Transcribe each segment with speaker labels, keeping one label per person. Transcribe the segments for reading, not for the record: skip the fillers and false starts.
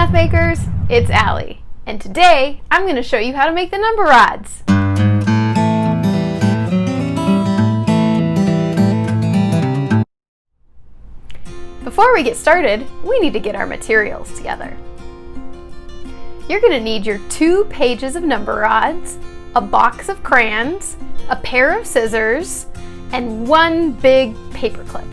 Speaker 1: math makers, it's Allie, and today I'm going to show you how to make the number rods. Before we get started, we need to get our materials together. You're going to need your 2 pages of number rods, a box of crayons, a pair of scissors, and 1 big paper clip.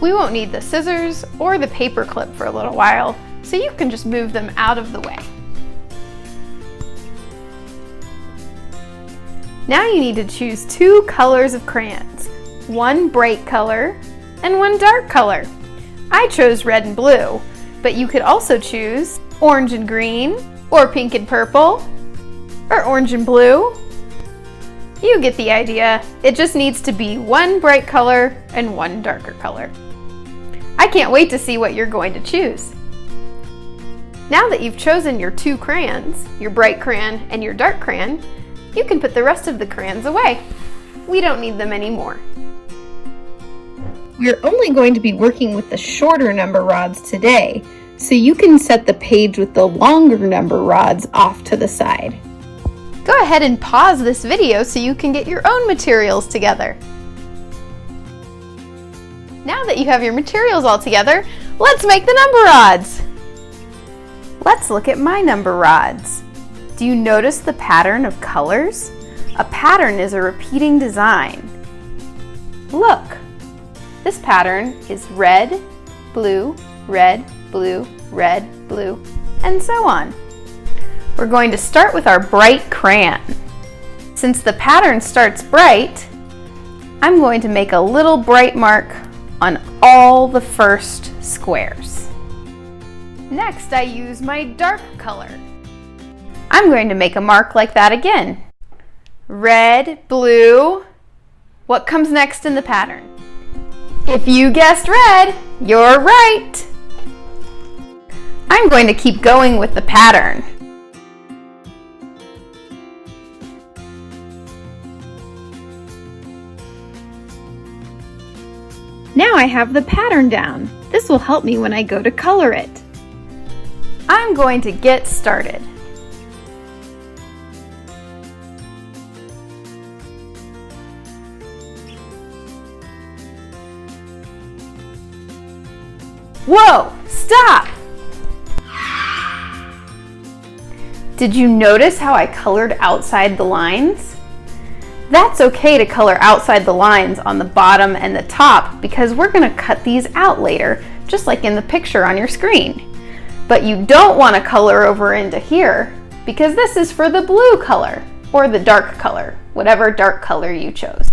Speaker 1: We won't need the scissors or the paper clip for a little while, so you can just move them out of the way. Now you need to choose 2 colors of crayons, 1 bright color and 1 dark color. I chose red and blue, but you could also choose orange and green, or pink and purple, or orange and blue. You get the idea. It just needs to be 1 bright color and 1 darker color. I can't wait to see what you're going to choose. Now that you've chosen your 2 crayons, your bright crayon and your dark crayon, you can put the rest of the crayons away. We don't need them anymore.
Speaker 2: We're only going to be working with the shorter number rods today, so you can set the page with the longer number rods off to the side.
Speaker 1: Go ahead and pause this video so you can get your own materials together. Now that you have your materials all together, let's make the number rods. Let's look at my number rods. Do you notice the pattern of colors? A pattern is a repeating design. Look, this pattern is red, blue, red, blue, red, blue, and so on. We're going to start with our bright crayon. Since the pattern starts bright, I'm going to make a little bright mark on all the first squares. Next, I use my dark color. I'm going to make a mark like that again. Red, blue. What comes next in the pattern? If you guessed red, you're right. I'm going to keep going with the pattern.
Speaker 2: Now I have the pattern down. This will help me when I go to color it.
Speaker 1: I'm going to get started. Whoa! Stop! Did you notice how I colored outside the lines? That's okay to color outside the lines on the bottom and the top because we're going to cut these out later, just like in the picture on your screen. But you don't want to color over into here because this is for the blue color or the dark color, whatever dark color you chose.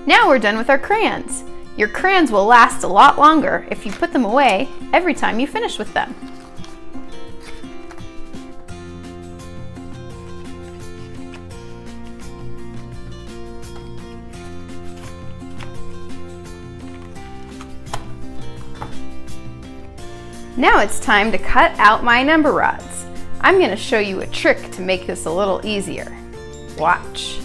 Speaker 1: Now we're done with our crayons. Your crayons will last a lot longer if you put them away every time you finish with them. Now it's time to cut out my number rods. I'm going to show you a trick to make this a little easier. Watch.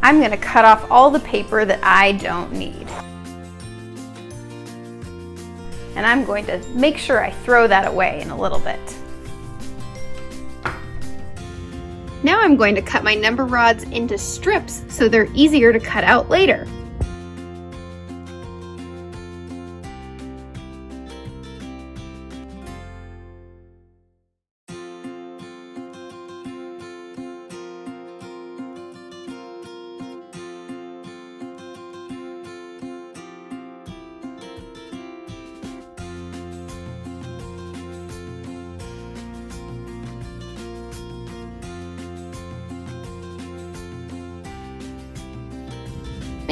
Speaker 1: I'm going to cut off all the paper that I don't need. And I'm going to make sure I throw that away in a little bit.
Speaker 2: Now I'm going to cut my number rods into strips so they're easier to cut out later.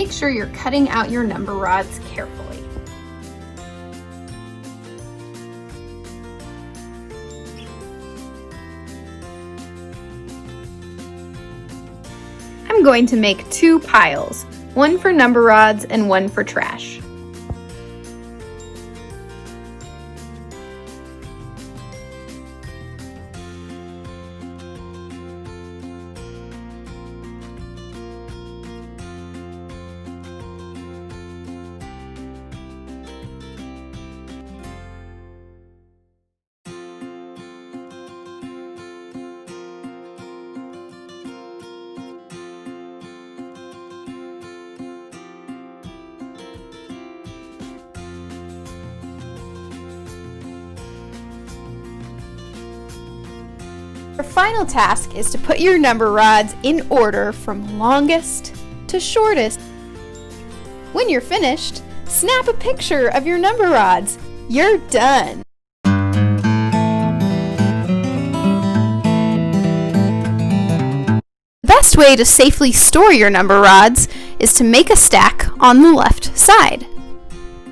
Speaker 2: Make sure you're cutting out your number rods carefully. I'm going to make 2 piles, one for number rods and one for trash.
Speaker 1: Your final task is to put your number rods in order from longest to shortest. When you're finished, snap a picture of your number rods. You're done! The best way to safely store your number rods is to make a stack on the left side.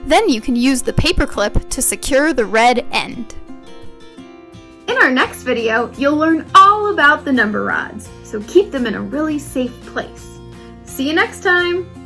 Speaker 1: Then you can use the paper clip to secure the red end. In our next video, you'll learn all about the number rods, so keep them in a really safe place. See you next time!